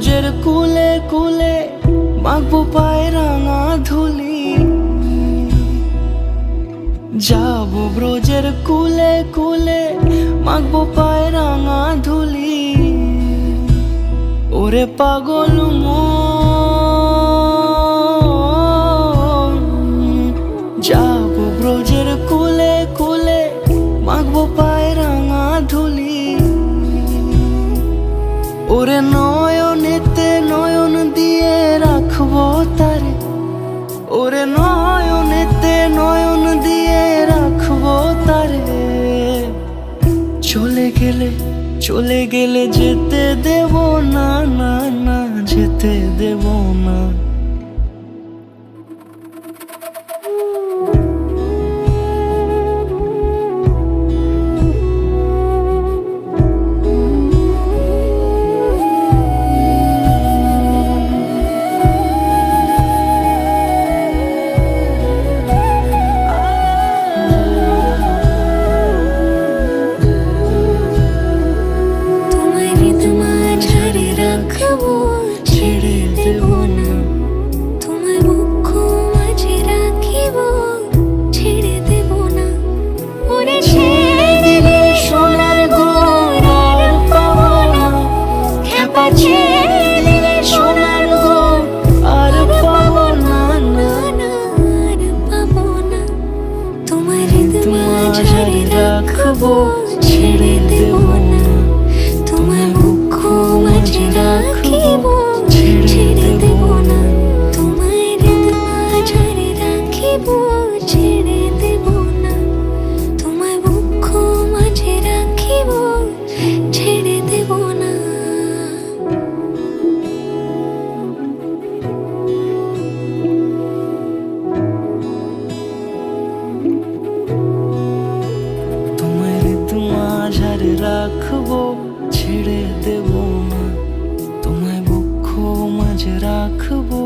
ব্রজের কুলে কুলে মাখবো পায়ে রাঙা ধুলি। যাবো ব্রজের কুলে কুলে মাখবো পায়ে রাঙা ধুলি। ওরে পাগল মন, যাবো ব্রজের কুলে কুলে মাখবো পায়ে রাঙা ধুলি। ওরে নয়নেতে নয়ন দিয়ে রাখবো তারে, ওরে নয়নেতে নয়ন দিয়ে রাখবো তারে। চলে গেলে যেতে দেব না, না না যেতে দেব না। ছেড়ে দেব না, তোমায় বুক মাঝে রাখিব, ছেড়ে দেব না। ওরে ছেড়ে দিলে সোনার গুণ আর পাবো না, খ্যাপা ছেড়ে দিলে সোনার গুণ আর পাবো না, না না আর পাবো না। তোমায় হৃদয় মাঝারে রাখবো, ছেড়ে দেব না, তোমায় বুক মাঝে রাখিব, ছেড়ে দেব না। তোমায় হৃদয় মাঝারে রাখিব, ছেড়ে দেব না। তোমায় বুক মাঝে রাখিব, ছেড়ে দেব না। তোমায় ঋতু মাঝারে রাখবো, ছেড়ে দেব না। তোমায় বক্ষ মাঝে রাখবো,